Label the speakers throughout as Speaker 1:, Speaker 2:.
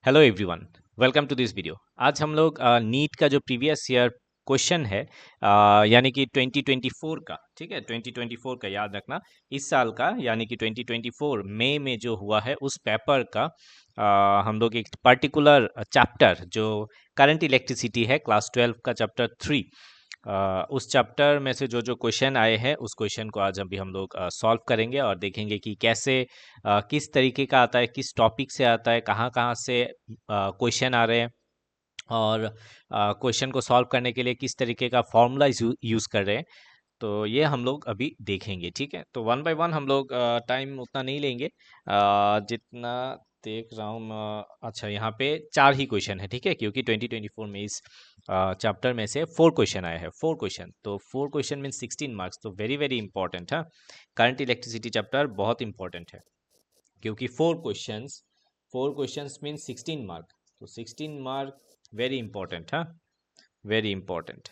Speaker 1: Hello everyone, welcome to this video. आज हम लोग नीट का जो प्रीवियस ईयर क्वेश्चन है यानी कि 2024 का, ठीक है, 2024 का याद रखना, इस साल का यानी कि 2024 मई में जो हुआ है उस पेपर का हम लोग एक पर्टिकुलर चैप्टर जो करंट इलेक्ट्रिसिटी है, क्लास 12 का चैप्टर 3, उस चैप्टर में से जो जो क्वेश्चन आए हैं उस क्वेश्चन को आज अभी हम लोग सॉल्व करेंगे और देखेंगे कि कैसे किस तरीके का आता है, किस टॉपिक से आता है, कहाँ कहाँ से क्वेश्चन आ रहे हैं और क्वेश्चन को सॉल्व करने के लिए किस तरीके का फॉर्मूला यूज़ कर रहे हैं। तो ये हम लोग अभी देखेंगे, ठीक है। तो वन बाय वन हम लोग टाइम उतना नहीं लेंगे जितना देख रहा हूँ मैं। अच्छा, यहाँ पे 4 ही क्वेश्चन है, ठीक है, क्योंकि 2024 में इस चैप्टर में से 4 क्वेश्चन आए हैं, 4 क्वेश्चन, तो 4 क्वेश्चन मीन 16 मार्क्स, तो वेरी वेरी इंपॉर्टेंट है। करंट इलेक्ट्रिसिटी चैप्टर बहुत इंपॉर्टेंट है क्योंकि 4 क्वेश्चंस मीन 16 मार्क, तो 16 मार्क वेरी इंपॉर्टेंट है, वेरी इंपॉर्टेंट।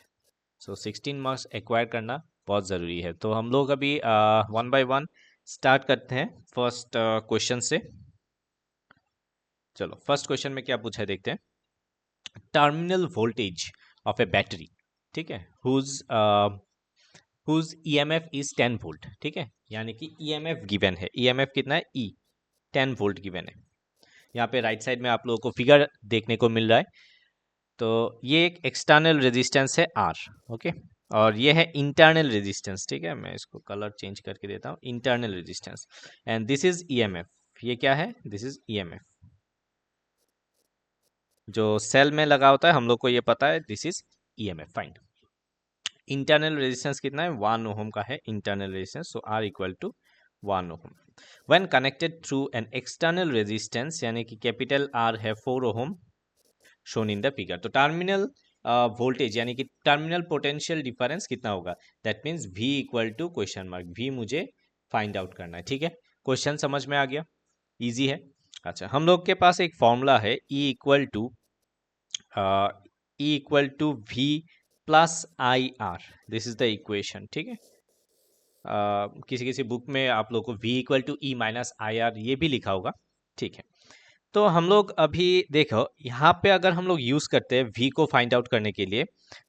Speaker 1: सो 16 मार्क्स एक्वायर करना बहुत ज़रूरी है। तो हम लोग अभी वन बाय वन स्टार्ट करते हैं फर्स्ट क्वेश्चन से। चलो, फर्स्ट क्वेश्चन में क्या पूछा है देखते हैं। Terminal voltage of A battery, ठीक है, हुज ईएमएफ इज 10 वोल्ट, ठीक है, यानी कि ईएमएफ गिवन है। ईएमएफ कितना है? ई 10 वोल्ट गिवन है। यहाँ पे राइट साइड में आप लोगों को फिगर देखने को मिल रहा है। तो ये एक एक्सटर्नल रेजिस्टेंस है आर, ओके, और ये है इंटरनल रेजिस्टेंस, ठीक है, मैं इसको कलर चेंज करके देता हूँ, internal resistance, and this is EMF. ये क्या है? दिस इज ईएमएफ जो सेल में लगा होता है, हम लोग को ये पता है, this is EMF. Fine. Internal resistance कितना है? 1 ओम का है internal resistance, so R equal to 1 ohm when connected through an external resistance, यानी कि कैपिटल आर है 4 ohm shown in the figure. तो टर्मिनल वोल्टेज यानी कि टर्मिनल पोटेंशियल डिफरेंस कितना होगा? That means V equal to question mark, V मुझे find out करना है, ठीक है। क्वेश्चन समझ में आ गया? इजी है। अच्छा, हम लोग के पास एक फॉर्मूला है E equal to V plus I R, this is the equation, ठीक है। किसी किसी बुक में आप लोग को V equal to E minus I R ये भी लिखा होगा, ठीक है। तो हम लोग अभी देखो, यहाँ पे अगर हम लोग यूज करते हैं V को फाइंड आउट करने के लिए,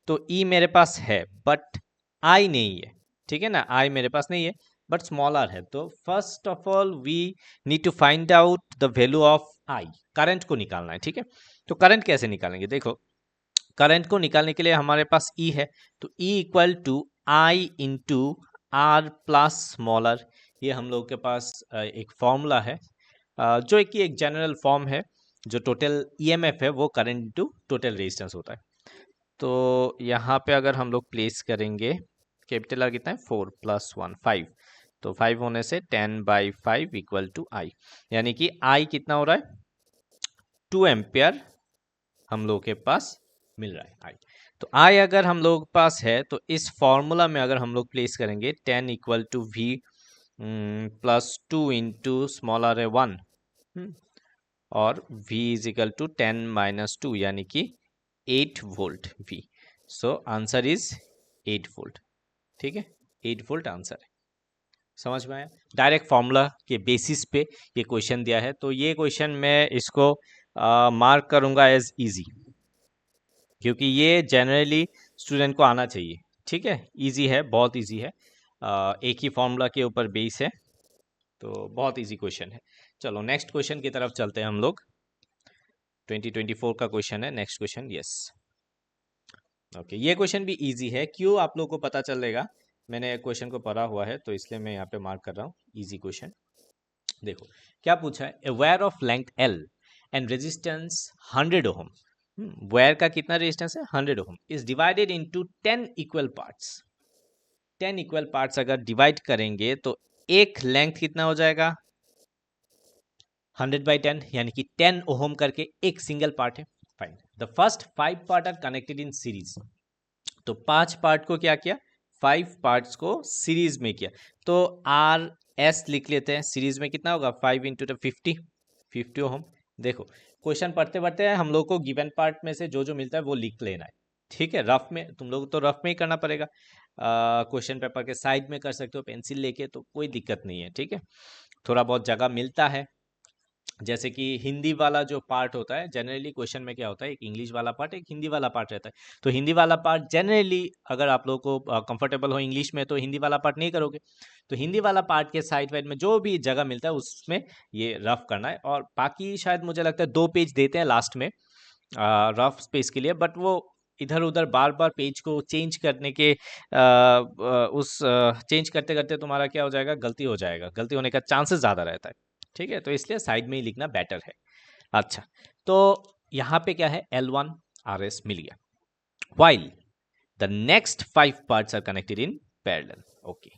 Speaker 1: तो E मेरे पास है बट I नहीं है, ठीक है ना, I मेरे पास नहीं है बट स्मॉलर है। तो first of all we need to find out the value of I, current को निकालना है, ठीक है। तो करंट कैसे निकालेंगे? देखो, करंट को निकालने के लिए हमारे पास E है, तो E equal to I into R plus smaller, ये हम लोग के पास एक फॉर्मूला है जो कि एक जनरल फॉर्म है। जो टोटल ईएमएफ है वो करंट इंटू टोटल रेजिस्टेंस होता है। तो यहाँ पे अगर हम लोग प्लेस करेंगे, कैपिटल आर कितना है? 4 प्लस 1 5, तो 5 होने से 10/5 इक्वल टू आई, यानी कि आई कितना हो रहा है? 2 एम्पियर हम लोग के पास मिल रहा है आई। तो आई अगर हम लोग के पास है तो इस फॉर्मूला में अगर हम लोग प्लेस करेंगे 10 equal to V plus 2 into small R है 1 और V is equal to 10 minus 2 यानी कि 8 volt V। So answer is 8 volt, ठीक है, 8 वोल्ट आंसर है। समझ में आया? डायरेक्ट फॉर्मूला के बेसिस पे ये क्वेश्चन दिया है, तो ये क्वेश्चन मैं इसको मार्क करूंगा एज इजी, क्योंकि ये जनरली स्टूडेंट को आना चाहिए, ठीक है। इजी है, बहुत इजी है, एक ही फॉर्मूला के ऊपर बेस है, तो बहुत इजी क्वेश्चन है। चलो नेक्स्ट क्वेश्चन की तरफ चलते हैं हम लोग। 2024 का क्वेश्चन है नेक्स्ट क्वेश्चन, यस। ओके, ये क्वेश्चन भी इजी है, क्यों आप लोग को पता चलेगा, मैंने क्वेश्चन को पढ़ा हुआ है तो इसलिए मैं यहाँ पे मार्क कर रहा हूँ इजी क्वेश्चन। देखो क्या पूछा है, a wire of length L and resistance 100 ohm, wire का कितना रेजिस्टेंस है? 100 ohm, is divided into 10 equal parts. 10 equal parts अगर डिवाइड करेंगे तो एक लेंथ कितना हो जाएगा? 100/10, यानी कि 10 ओम करके एक सिंगल पार्ट है। Fine, the first 5 part are connected in series. तो 5 पार्ट को क्या किया? 5 पार्ट्स को सीरीज में किया, तो आर एस लिख लेते हैं। सीरीज में कितना होगा? 5 इंटू 50 ओम। देखो, क्वेश्चन पढ़ते पढ़ते हम लोग को गिवन पार्ट में से जो जो मिलता है वो लिख लेना है, ठीक है। रफ में तुम लोग तो रफ में ही करना पड़ेगा, क्वेश्चन पेपर के साइड में कर सकते हो पेंसिल लेके, तो कोई दिक्कत नहीं है, ठीक है। थोड़ा बहुत जगह मिलता है जैसे कि हिंदी वाला जो पार्ट होता है, जनरली क्वेश्चन में क्या होता है, एक इंग्लिश वाला पार्ट, एक हिंदी वाला पार्ट रहता है। तो हिंदी वाला पार्ट जनरली अगर आप लोगों को कंफर्टेबल हो इंग्लिश में तो हिंदी वाला पार्ट नहीं करोगे। तो हिंदी वाला पार्ट के साइड वाइड में जो भी जगह मिलता है उसमें ये रफ करना है, और बाकी शायद मुझे लगता है 2 पेज देते हैं लास्ट में रफ स्पेस के लिए, बट वो इधर उधर बार बार पेज को चेंज करने के उस चेंज करते करते तुम्हारा क्या हो जाएगा, गलती हो जाएगा, गलती होने का चांसेस ज़्यादा रहता है। ठीक है, तो इसलिए साइड में ही लिखना बेटर है। अच्छा, तो यहाँ पे क्या है, L1 RS मिल गया, while the next 5 parts are connected in parallel. Okay,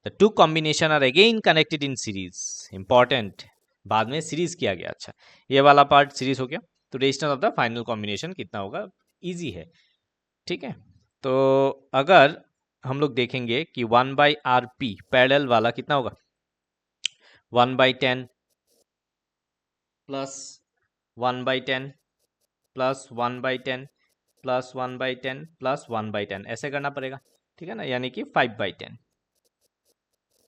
Speaker 1: the two combination are again connected in series. Important, बाद में सीरीज किया गया। अच्छा, ये वाला पार्ट सीरीज हो गया, तो rational of the final combination कितना होगा, इजी है। ठीक है, तो अगर हम लोग देखेंगे कि 1/RP पैरेलल वाला कितना होगा, 1/10 प्लस 1/10 प्लस 1/10 प्लस 1/10 प्लस 1/10, ऐसे करना पड़ेगा। ठीक है ना, यानी कि 5/10,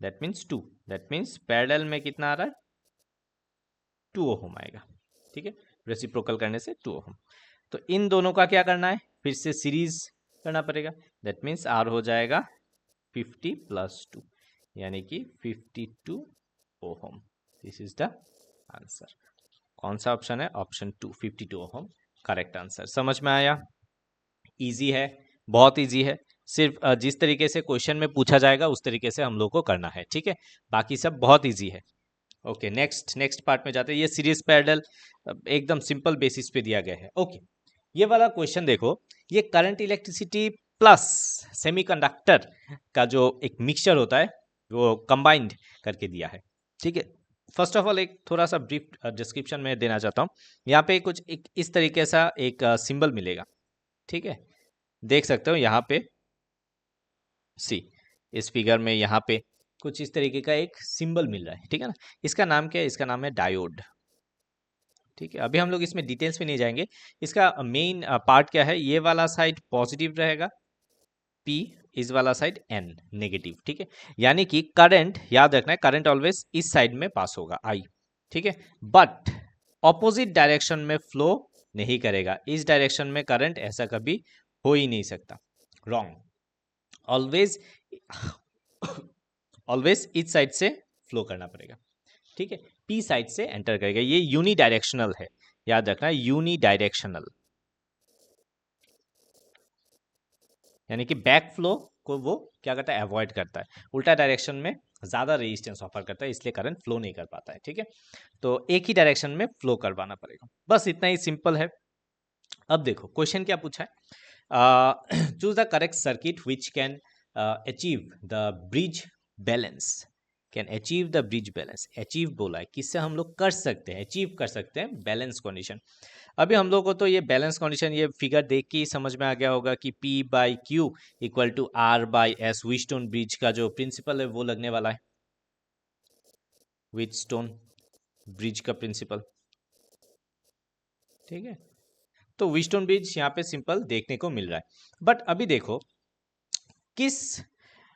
Speaker 1: that means 2, that means parallel में कितना आ रहा है, 2 ओहम आएगा। ठीक है, रेसिप्रोकल करने से 2 ओहम। तो इन दोनों का क्या करना है, फिर से सीरीज करना पड़ेगा, दैट मीन्स आर हो जाएगा 50 प्लस 2, यानी कि 52 ohm. This is the answer. कौन सा ऑप्शन है, ऑप्शन 2, 52 ओहम करेक्ट आंसर। समझ में आया, इजी है, बहुत इजी है, सिर्फ जिस तरीके से क्वेश्चन में पूछा जाएगा उस तरीके से हम लोग को करना है। ठीक है, बाकी सब बहुत इजी है। ओके, नेक्स्ट पार्ट में जाते हैं। ये सीरीज पैरेलल एकदम सिंपल बेसिस पे दिया गया है। ओके, ये वाला क्वेश्चन देखो, ये करंट इलेक्ट्रिसिटी प्लस सेमीकंडक्टर का जो एक मिक्सचर होता है वो कंबाइंड करके दिया है। ठीक है, फर्स्ट ऑफ ऑल एक थोड़ा सा ब्रीफ डिस्क्रिप्शन में देना चाहता हूँ। यहाँ पे कुछ एक इस तरीके सा एक सिंबल मिलेगा। ठीक है, देख सकते हो यहाँ पे, सी इस फिगर में यहाँ पे कुछ इस तरीके का एक सिंबल मिल रहा है। ठीक है ना, इसका नाम क्या है, इसका नाम है डायोड। ठीक है, अभी हम लोग इसमें डिटेल्स में नहीं जाएंगे। इसका मेन पार्ट क्या है, ये वाला साइड पॉजिटिव रहेगा, P, इस वाला साइड N नेगेटिव। ठीक है, यानी कि करंट, याद रखना है करंट ऑलवेज इस साइड में पास होगा I। ठीक है, बट ऑपोजिट डायरेक्शन में फ्लो नहीं करेगा, इस डायरेक्शन में करंट ऐसा कभी हो ही नहीं सकता, रॉन्ग। ऑलवेज ऑलवेज इस साइड से फ्लो करना पड़ेगा। ठीक है, P साइड से एंटर करेगा, ये यूनी डायरेक्शनल है, याद रखना यूनी डायरेक्शनल, यानी कि बैक फ्लो को वो क्या करता है, अवॉइड करता है, उल्टा डायरेक्शन में ज्यादा रेजिस्टेंस ऑफर करता है, इसलिए करंट फ्लो नहीं कर पाता है। ठीक है, तो एक ही डायरेक्शन में फ्लो करवाना पड़ेगा, बस इतना ही सिंपल है। अब देखो क्वेश्चन क्या पूछा है, choose the correct circuit which can achieve the bridge balance, can achieve the bridge balance. Achieve बोला है, किससे हम लोग कर सकते हैं, अचीव कर सकते हैं बैलेंस कंडीशन। अभी हम लोग को तो ये बैलेंस कंडीशन ये फिगर देख के ही समझ में आ गया होगा कि P/Q equal to R/S, Wheatstone bridge का जो प्रिंसिपल है वो लगने वाला है, व्हीटस्टोन ब्रिज का प्रिंसिपल। ठीक है, तो व्हीटस्टोन ब्रिज यहाँ पे सिंपल देखने को मिल रहा है। बट अभी देखो किस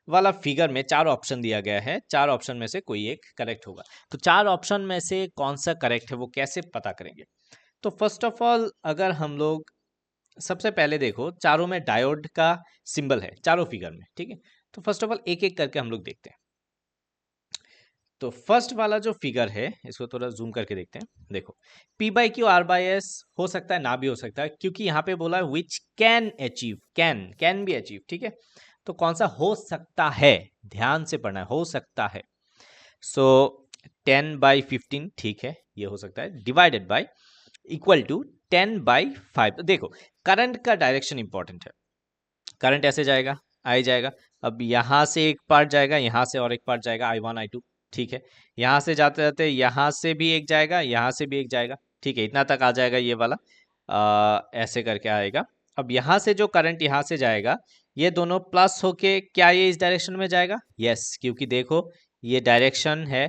Speaker 1: वाला फिगर में 4 ऑप्शन दिया गया है, 4 ऑप्शन में से कोई एक करेक्ट होगा। तो 4 ऑप्शन में से कौन सा करेक्ट है वो कैसे पता करेंगे। तो फर्स्ट ऑफ ऑल अगर हम लोग सबसे पहले देखो, चारों में डायोड का सिंबल है चारों फिगर में। ठीक है, तो फर्स्ट ऑफ ऑल एक एक करके हम लोग देखते हैं। तो फर्स्ट वाला जो फिगर है इसको थोड़ा जूम करके देखते हैं। देखो P/Q R/S हो सकता है, ना भी हो सकता है, क्योंकि यहाँ पे बोला है which can achieve, can be achieve. ठीक है, तो कौन सा हो सकता है, ध्यान से पढ़ना है, हो सकता है। सो 10/15 ठीक है, ये हो सकता है, डिवाइडेड बाय इक्वल टू 10/5। देखो करंट का डायरेक्शन इंपॉर्टेंट है, करंट ऐसे जाएगा, आई जाएगा, अब यहाँ से एक पार्ट जाएगा, यहाँ से और एक पार्ट जाएगा, I1 I2। ठीक है, यहाँ से जाते जाते यहाँ से भी एक जाएगा, यहाँ से भी एक जाएगा। ठीक है, इतना तक आ जाएगा ये वाला, ऐसे करके आएगा। अब यहाँ से जो करंट यहाँ से जाएगा, ये दोनों प्लस होके क्या ये इस डायरेक्शन में जाएगा, यस, क्योंकि देखो ये डायरेक्शन है,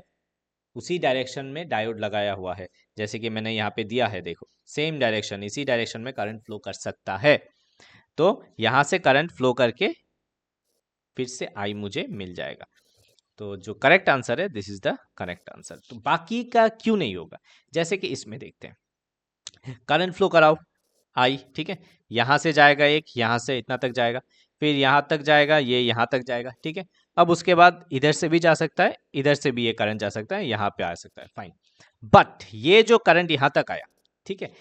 Speaker 1: उसी डायरेक्शन में डायोड लगाया हुआ है, जैसे कि मैंने यहाँ पे दिया है, देखो सेम डायरेक्शन, इसी डायरेक्शन में करंट फ्लो कर सकता है। तो यहाँ से करंट फ्लो करके फिर से आई मुझे मिल जाएगा। तो जो करेक्ट आंसर है this is the correct answer. तो बाकी का क्यों नहीं होगा, जैसे कि इसमें देखते हैं, करंट फ्लो कराओ आई, ठीक है, यहाँ से जाएगा एक, यहाँ से इतना तक जाएगा, फिर यहाँ तक जाएगा, ये यहाँ तक जाएगा, ठीक है। अब उसके बाद इधर से भी जा सकता है, इधर से भी ये करंट जा सकता है, यहाँ पे आ सकता है, फाइन। बट ये जो करंट यहाँ तक आया, ठीक है,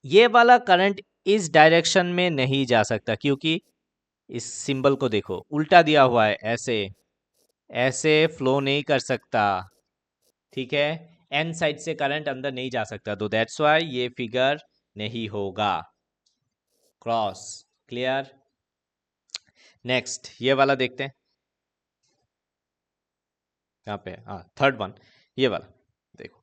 Speaker 1: ये वाला करंट इस डायरेक्शन में नहीं जा सकता, क्योंकि इस सिंबल को देखो उल्टा दिया हुआ है, ऐसे ऐसे फ्लो नहीं कर सकता, ठीक है, एन साइड से करंट अंदर नहीं जा सकता, तो दैट्स वाई ये फिगर नहीं होगा। Cross, clear. नेक्स्ट ये वाला देखते हैं, यहाँ पे, हाँ थर्ड वन, ये वाला देखो,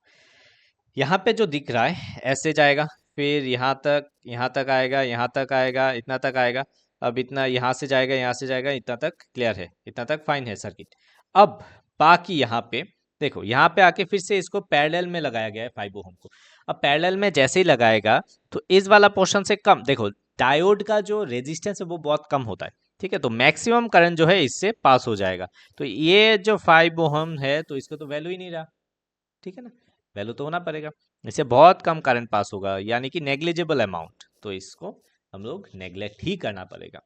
Speaker 1: यहाँ पे जो दिख रहा है ऐसे जाएगा, फिर यहाँ तक आएगा, यहाँ तक आएगा, इतना तक आएगा, अब इतना यहाँ से जाएगा, यहाँ से जाएगा, इतना तक क्लियर है, इतना तक फाइन है सर्किट। अब बाकी यहाँ पे देखो, यहाँ पे आके फिर से इसको पैरेलल में लगाया गया है 5 ओम को। अब पैरेलल में जैसे ही लगाएगा तो इस वाला पोर्शन से कम, देखो डायोड का जो रेजिस्टेंस है वो बहुत कम होता है, ठीक है, तो मैक्सिमम करंट जो है इससे पास हो जाएगा। तो ये जो 5 ओम है तो इसको तो वैल्यू ही नहीं रहा, ठीक है ना, वैल्यू तो होना पड़ेगा, इससे बहुत कम करंट पास होगा, यानी कि नेग्लिजिबल अमाउंट, तो इसको हम लोग नेग्लेक्ट ही करना पड़ेगा।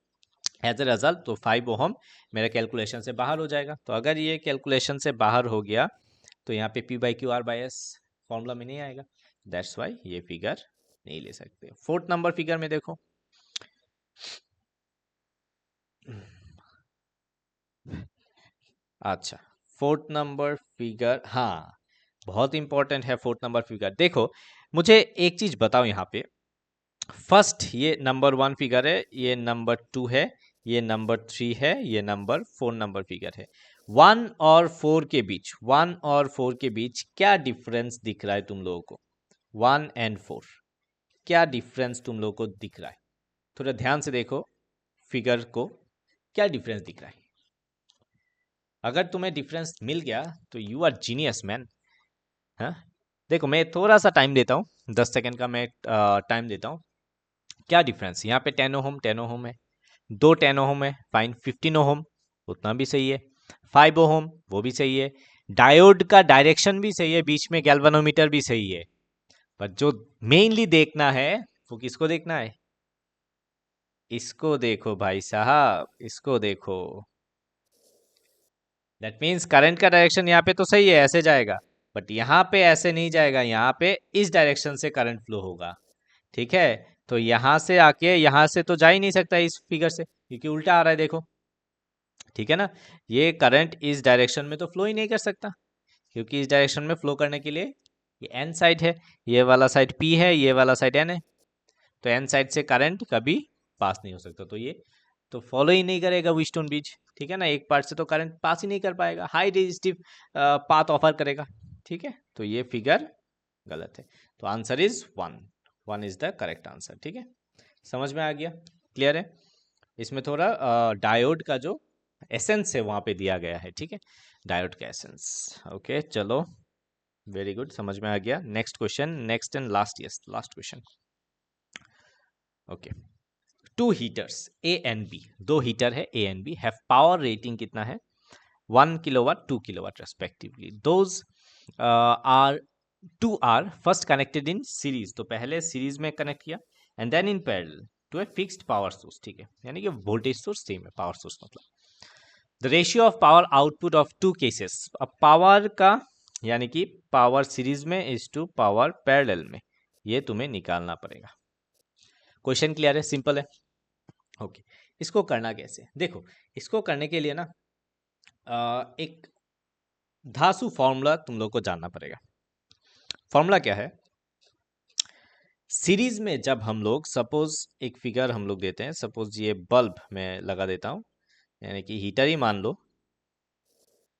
Speaker 1: एज ए रिजल्ट तो 5 ओम मेरा कैलकुलेशन से बाहर हो जाएगा। तो अगर ये कैलकुलेशन से बाहर हो गया तो यहाँ पे P/Q/R/S फॉर्मूला में नहीं आएगा, दैट्स वाई ये फिगर नहीं ले सकते। 4th नंबर फिगर में देखो, अच्छा 4th नंबर फिगर, हाँ बहुत इंपॉर्टेंट है 4th नंबर फिगर। देखो मुझे एक चीज बताओ, यहाँ पे फर्स्ट ये नंबर 1 फिगर है, ये नंबर 2 है, ये नंबर 3 है, ये नंबर 4 नंबर फिगर है। 1 और 4 के बीच, 1 और 4 के बीच क्या डिफरेंस दिख रहा है तुम लोगों को? 1 एंड 4 क्या डिफरेंस तुम लोगों को दिख रहा है? थोड़ा ध्यान से देखो फिगर को, क्या डिफरेंस दिख रहा है? अगर तुम्हें डिफरेंस मिल गया तो यू आर जीनियस मैन। हाँ देखो, मैं थोड़ा सा टाइम देता हूँ, 10 सेकंड का मैं टाइम देता हूँ। क्या डिफरेंस, यहाँ पे 10 ओम 10 ओम है, 2 10 ओम है, फाइन, 15 ओम उतना भी सही है, 5 ओम वो भी सही है, डायोड का डायरेक्शन भी सही है, बीच में गैल्वेनोमीटर भी सही है, पर जो मेनली देखना है वो किसको देखना है? इसको देखो भाई साहब, इसको देखो। दैट मीन्स करंट का डायरेक्शन यहाँ पे तो सही है, ऐसे जाएगा, बट यहाँ पे ऐसे नहीं जाएगा, यहाँ पे इस डायरेक्शन से करंट फ्लो होगा, ठीक है। तो यहाँ से आके यहाँ से तो जा ही नहीं सकता इस फिगर से, क्योंकि उल्टा आ रहा है, देखो, ठीक है ना। ये करंट इस डायरेक्शन में तो फ्लो ही नहीं कर सकता, क्योंकि इस डायरेक्शन में फ्लो करने के लिए ये एन साइड है, ये वाला साइड पी है, ये वाला साइड एन है, तो एन साइड से करंट कभी पास नहीं हो सकता, तो ये तो फॉलो ही नहीं करेगा विस्टोन ब्रिज, ठीक है ना, एक पार्ट से तो करंट पास ही नहीं कर पाएगा, हाई रेजिस्टिव पाथ ऑफर करेगा, ठीक है। तो ये फिगर गलत है, तो answer is 1 is the correct answer, ठीक है। समझ में आ गया, क्लियर है। इसमें थोड़ा डायोड का जो एसेंस है वहां पे दिया गया है, ठीक है, डायोड का एसेंस। ओके चलो, वेरी गुड, समझ में आ गया। Next question, next and last, yes last question. Okay, 2 heaters A and B, 2 heater है A and B, have power rating कितना है? 1 kilowatt 2 kilowatt respectively. Those are 2 are first connected in series, तो पहले series में connect किया, and then in parallel to a fixed power source, ठीक है, यानी कि वोल्टेज सोर्स सेम है, पावर सोर्स मतलब। The ratio of power output of 2 cases, अब पावर का यानी कि पावर सीरीज में इज टू पावर पैरेलल में, ये तुम्हें निकालना पड़ेगा। क्वेश्चन क्लियर है, सिंपल है। ओके, इसको करना कैसे? देखो, इसको करने के लिए ना एक धासु फॉर्मूला तुम लोग को जानना पड़ेगा। फॉर्मूला क्या है? सीरीज में जब हम लोग सपोज एक फिगर हम लोग देते हैं, सपोज ये बल्ब मैं लगा देता हूं, यानी कि हीटर ही मान लो,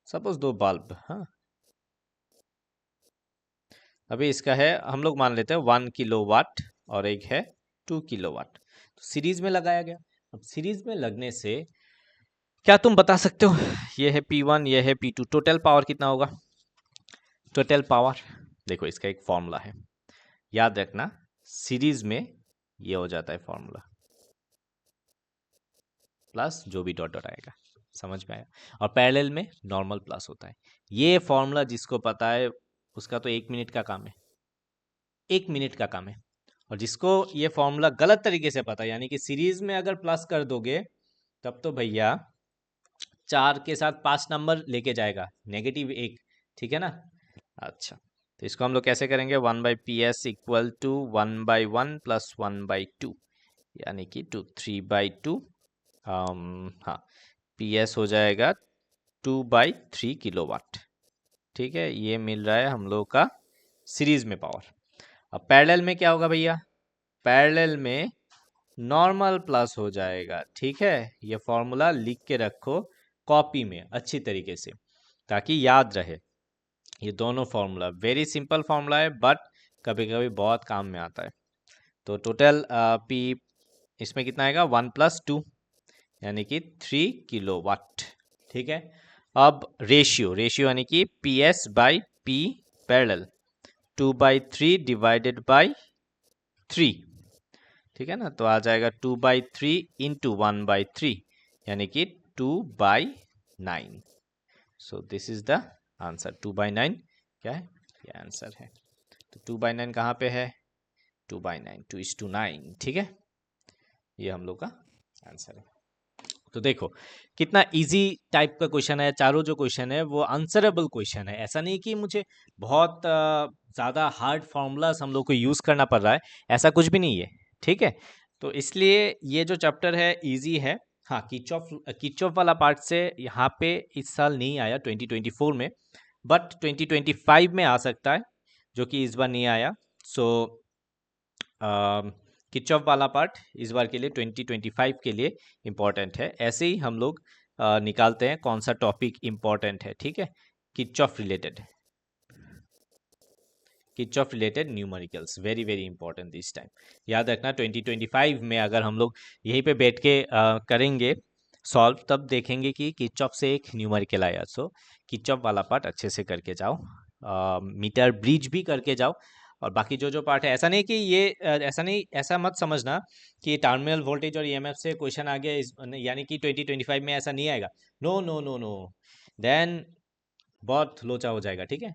Speaker 1: सपोज 2 बल्ब, हाँ, अभी इसका है हम लोग मान लेते हैं 1 किलोवाट और एक है 2 किलोवाट, तो सीरीज में लगाया गया। अब सीरीज में लगने से क्या तुम बता सकते हो, ये है P1, ये है P2, टोटल पावर कितना होगा? टोटल पावर, देखो इसका एक फॉर्मूला है, याद रखना, सीरीज में ये हो जाता है फॉर्मूला, प्लस जो भी डॉट डॉट आएगा, समझ में आया। और पैरेलल में नॉर्मल प्लस होता है। ये फॉर्मूला जिसको पता है उसका तो 1 मिनट का काम है, 1 मिनट का काम है। और जिसको ये फॉर्मूला गलत तरीके से पता है, यानी कि सीरीज में अगर प्लस कर दोगे तब तो भैया 4 के साथ 5 नंबर लेके जाएगा, -1, ठीक है ना। अच्छा, तो इसको हम लोग कैसे करेंगे, 1/PS इक्वल टू 1/1 प्लस 1/2, यानी कि 3/2। हाँ, PS हो जाएगा 2/3 किलोवाट, ठीक है। ये मिल रहा है हम लोग का सीरीज में पावर। अब पैरेलल में क्या होगा भैया, पैरेलल में नॉर्मल प्लस हो जाएगा, ठीक है। ये फॉर्मूला लिख के रखो कॉपी में अच्छी तरीके से, ताकि याद रहे। ये दोनों फॉर्मूला वेरी सिंपल फॉर्मूला है, बट कभी कभी बहुत काम में आता है। तो टोटल P इसमें कितना आएगा, 1+2, यानी कि 3 किलोवाट, ठीक है। अब रेशियो यानी कि PS/P पैरेलल 2/3 डिवाइडेड बाई 3, ठीक है ना। तो आ जाएगा 2/3 इंटू 1/3, यानी कि 2/9। So this is the answer, 2/9 क्या है, ये आंसर है। तो 2/9 कहाँ पे है, 2/9, 2:9, ठीक है। ये हम लोग का आंसर है। तो देखो कितना इजी टाइप का क्वेश्चन है, चारों जो क्वेश्चन है वो आंसरेबल क्वेश्चन है। ऐसा नहीं कि मुझे बहुत ज़्यादा हार्ड फार्मूलाज हम लोग को यूज़ करना पड़ रहा है, ऐसा कुछ भी नहीं है, ठीक है। तो इसलिए ये जो चैप्टर है इजी है। हाँ, किचऑफ वाला पार्ट से यहाँ पे इस साल नहीं आया 2024 में, बट 2025 में आ सकता है, जो कि इस बार नहीं आया। सो किचऑफ वाला पार्ट इस बार के लिए 2025 के लिए इम्पोर्टेंट है। ऐसे ही हम लोग निकालते हैं कौन सा टॉपिक इम्पोर्टेंट है, ठीक है। Kirchhoff related numericals very very important this time. याद रखना 2025 में अगर हम लोग यहीं पे बैठ के करेंगे सॉल्व, तब देखेंगे कि किचऑफ से एक न्यूमेरिकल आया। सो किचऑफ वाला पार्ट अच्छे से करके जाओ, मीटर ब्रिज भी करके जाओ। और बाकी जो पार्ट है, ऐसा नहीं कि ये ऐसा मत समझना कि टर्मिनल वोल्टेज और ईएमएफ से क्वेश्चन आ गया यानी कि 2025 में ऐसा नहीं आएगा। No no no no, then बहुत लोचा हो जाएगा, ठीक है।